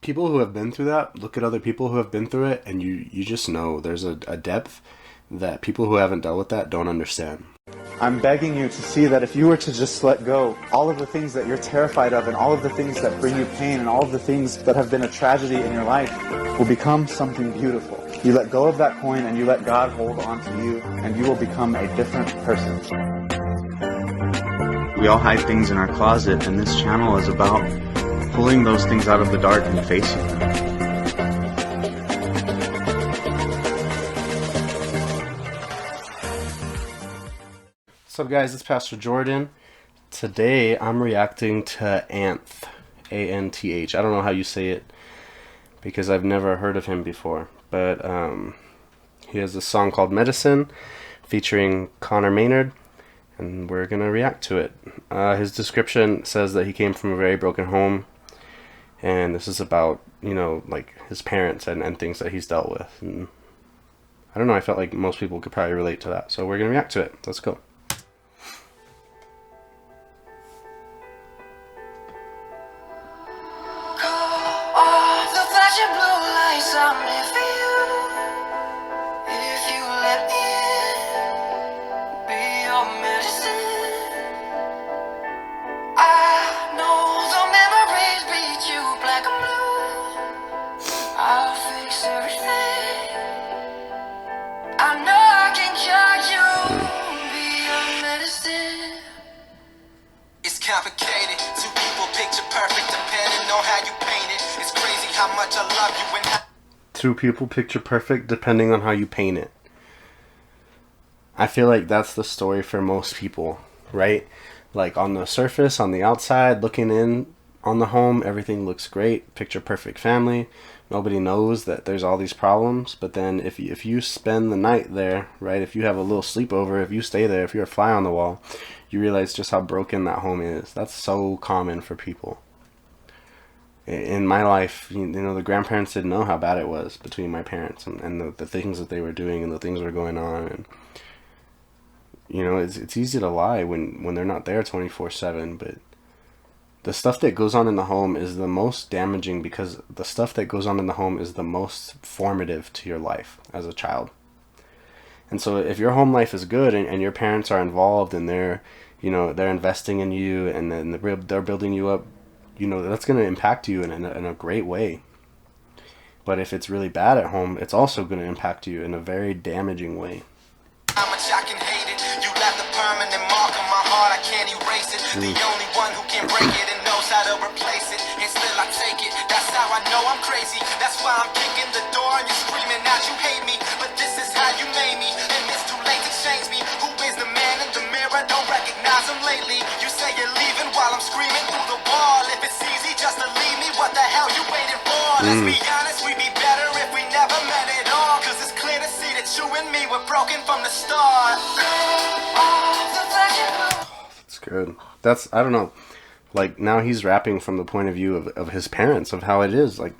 people who have been through that, look at other people who have been through it, and you just know there's a depth that people who haven't dealt with that don't understand. I'm begging you to see that if you were to just let go, all of the things that you're terrified of and all of the things that bring you pain and all of the things that have been a tragedy in your life will become something beautiful. You let go of that coin and you let God hold on to you, and you will become a different person. We all hide things in our closet, and this channel is about pulling those things out of the dark and facing them. What's up, guys? It's Pastor Jordan. Today I'm reacting to ANTH, ANTH. I don't know how you say it because I've never heard of him before, but he has a song called Medicine featuring Connor Maynard, and we're gonna react to it. His description says that he came from a very broken home, and this is about, you know, like his parents and things that he's dealt with. And I don't know, I felt like most people could probably relate to that, so we're gonna react to it. Let's go. Complicated. Two people picture perfect depending on how you paint it. It's crazy how much I love you and Two people picture perfect depending on how you paint it. I feel like that's the story for most people, right? Like on the surface, on the outside, looking in on the home, everything looks great, picture perfect family. Nobody knows that there's all these problems, but then if you spend the night there, right, if you have a little sleepover, if you stay there, if you're a fly on the wall, you realize just how broken that home is. That's so common for people. In my life, you know, the grandparents didn't know how bad it was between my parents and the things that they were doing and the things that were going on. And you know, it's easy to lie when they're not there 24/7, but the stuff that goes on in the home is the most damaging, because the stuff that goes on in the home is the most formative to your life as a child. And so if your home life is good and your parents are involved and they're investing in you and then they're building you up, you know, that's going to impact you in a great way. But if it's really bad at home, it's also going to impact you in a very damaging way. how much I can hate it. You left a permanent mark on my heart, I can't erase it. The only one who can break it and knows how to replace it. And still I take it, that's how I know I'm crazy. That's why I'm kicking the door and you're screaming out you hate me. But this is how you made me, and it's too late to change me. Who is the man in the mirror? Don't recognize him lately. You say you're leaving while I'm screaming through the wall. If it's easy just to leave me, what the hell you waiting for? Let's be honest, we'd be better if we never met at all. Cause it's clear to see that you and me were broken from the start. That's good. I don't know. Like, now he's rapping from the point of view of his parents, of how it is. Like,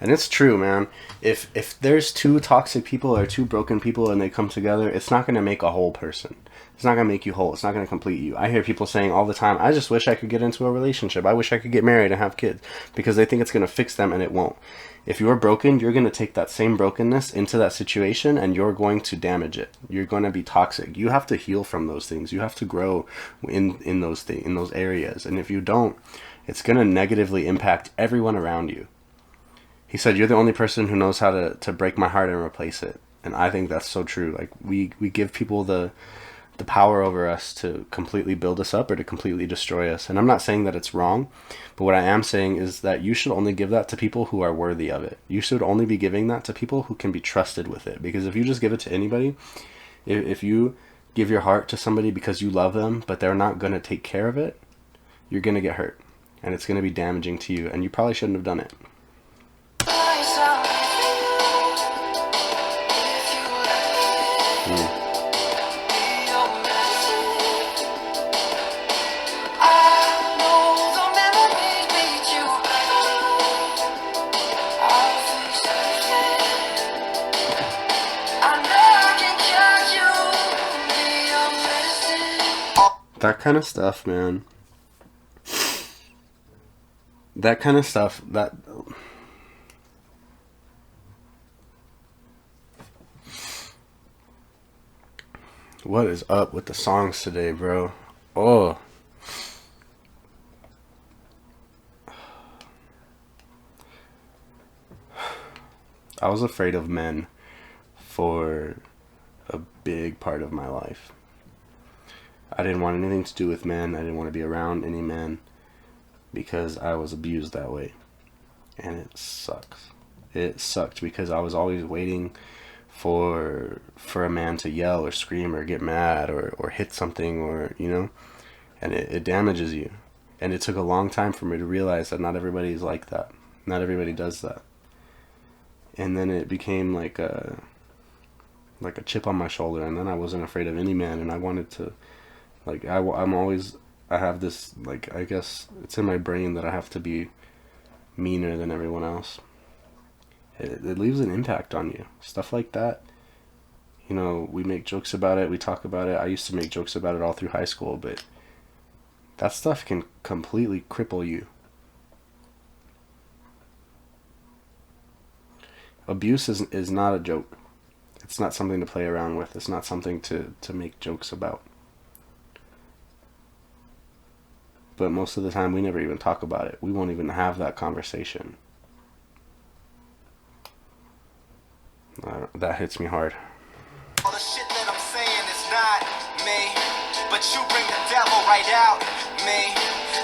and it's true, man. If there's two toxic people or two broken people and they come together, it's not going to make a whole person. It's not going to make you whole. It's not going to complete you. I hear people saying all the time, I just wish I could get into a relationship. I wish I could get married and have kids, because they think it's going to fix them, and it won't. If you're broken, you're going to take that same brokenness into that situation and you're going to damage it. You're going to be toxic. You have to heal from those things. You have to grow in those areas. And if you don't, it's going to negatively impact everyone around you. He said, you're the only person who knows how to break my heart and replace it. And I think that's so true. Like, we give people the power over us to completely build us up or to completely destroy us. And I'm not saying that it's wrong, but what I am saying is that you should only give that to people who are worthy of it. You should only be giving that to people who can be trusted with it. Because if you just give it to anybody, if you give your heart to somebody because you love them, but they're not going to take care of it, you're going to get hurt. And it's going to be damaging to you. And you probably shouldn't have done it. That kind of stuff, man. That kind of stuff, What is up with the songs today, bro? Oh. I was afraid of men for a big part of my life. I didn't want anything to do with men. I didn't want to be around any men because I was abused that way. And it sucks. It sucked because I was always waiting for a man to yell or scream or get mad or hit something, or and it damages you. And it took a long time for me to realize that not everybody's like that. Not everybody does that. And then it became like a chip on my shoulder, and then I wasn't afraid of any man, and I wanted to, I have this, I guess it's in my brain that I have to be meaner than everyone else. It leaves an impact on you. Stuff like that. We make jokes about it, we talk about it. I used to make jokes about it all through high school, but that stuff can completely cripple you. Abuse is not a joke. It's not something to play around with. It's not something to make jokes about. But most of the time, we never even talk about it. We won't even have that conversation. That hits me hard. All the shit that I'm saying is not me, but you bring the devil right out me.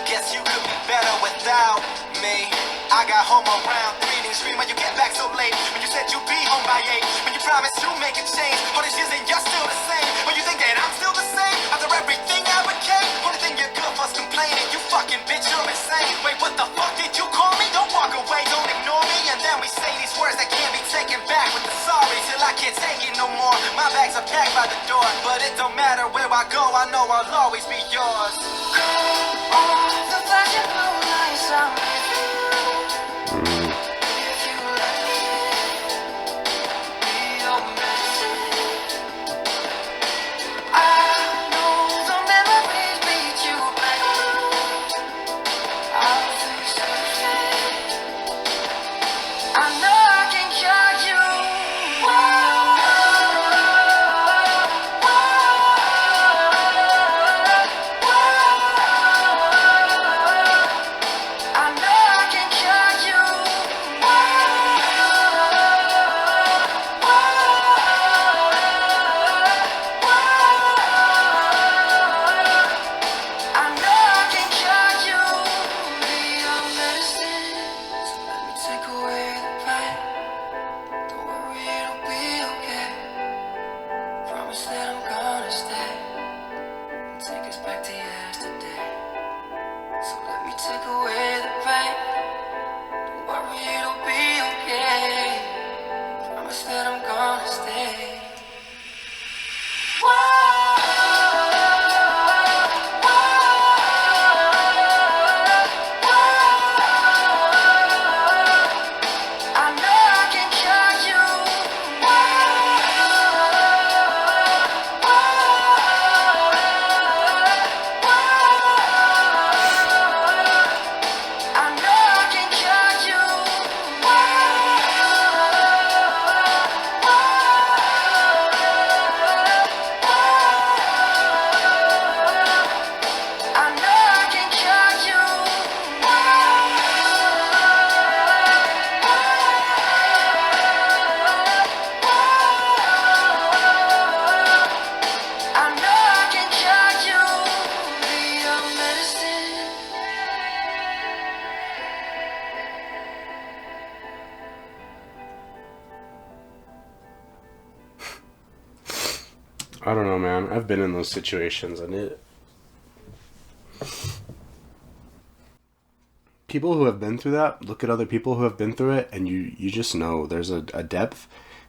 Guess you could be better without me. I got home around 3, didn't scream when you get back so late. When you said you'd be home by 8, when you promised you'd make a change. All these years and you're still the same. When you think that I'm still the same after everything I became. Only thing you're good for's complaining. You fucking bitch, you're insane. Wait, what the fuck did you call me? Don't walk away, don't ignore me. And then we say these words that can't be taken back with the sorry till I can't take it no more. My bags are packed by the door, but it don't matter where I go. I know I'll always be yours. Go on the flashing blue lights, I'm with you. If you let me be your medicine, I know the memories beat you back. I'll fix everything. I know I can cure you. I know I can cure you. I know I can cure you. Be your medicine. So let me take away the pain. Don't worry, it'll be okay. Promise that I'm gonna stay. Take us back to yesterday. So let me take away the pain. Don't worry, it'll be okay. Promise that I'm gonna stay. I know I can cure you. I know I can cure you. I know I can cure you. I know I can cure you. Be your medicine. I don't know, man. I've been in those situations, and people who have been through that, look at other people who have been through it, and you just know there's a depth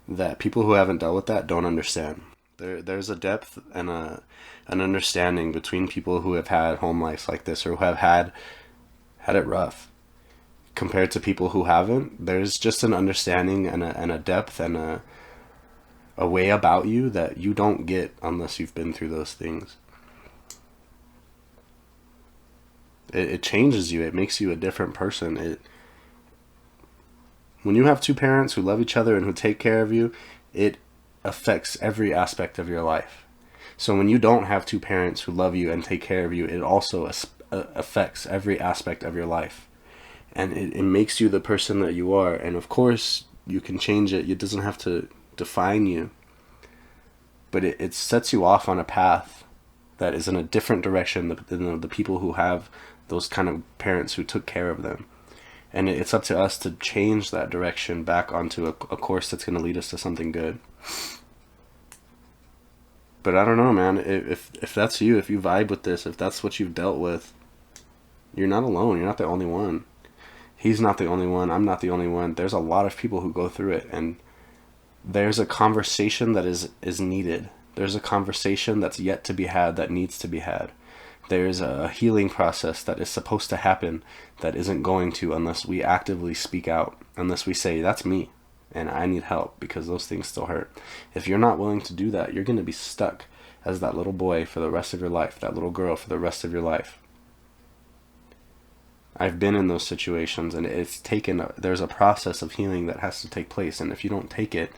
that people who haven't dealt with that don't understand. There's a depth and an understanding between people who have had home lives like this, or who have had it rough, compared to people who haven't. There's just an understanding and a depth and a way about you that you don't get unless you've been through those things. It changes you. It makes you a different person. When you have two parents who love each other and who take care of you, it affects every aspect of your life. So when you don't have two parents who love you and take care of you, it also affects every aspect of your life. And it makes you the person that you are. And of course, you can change it. It doesn't have to define you. But it sets you off on a path that is in a different direction than the people who have those kind of parents who took care of them. And it's up to us to change that direction back onto a course that's going to lead us to something good. But I don't know, man. If that's you, if you vibe with this, if that's what you've dealt with, you're not alone. You're not the only one. He's not the only one. I'm not the only one. There's a lot of people who go through it, and there's a conversation that is needed. There's a conversation that's yet to be had that needs to be had. There's a healing process that is supposed to happen that isn't going to unless we actively speak out, unless we say, that's me, and I need help, because those things still hurt. If you're not willing to do that, you're going to be stuck as that little boy for the rest of your life, that little girl for the rest of your life. I've been in those situations, and there's a process of healing that has to take place, and if you don't take it,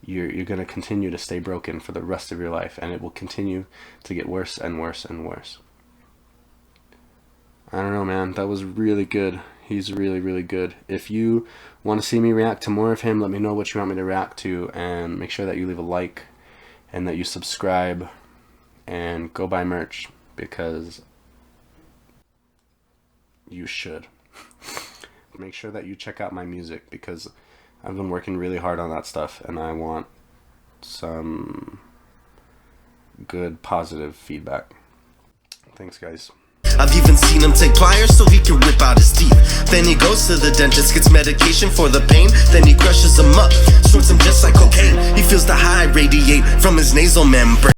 you're going to continue to stay broken for the rest of your life, and it will continue to get worse and worse and worse. I don't know, man. That was really good. He's really, really good. If you want to see me react to more of him, let me know what you want me to react to, and make sure that you leave a like and that you subscribe and go buy merch, because you should. Make sure that you check out my music, because I've been working really hard on that stuff, and I want some good, positive feedback. Thanks, guys. I've even seen him take pliers so he can rip out his teeth. Then he goes to the dentist, gets medication for the pain. Then he crushes them up, snorts them just like cocaine. He feels the high radiate from his nasal membrane.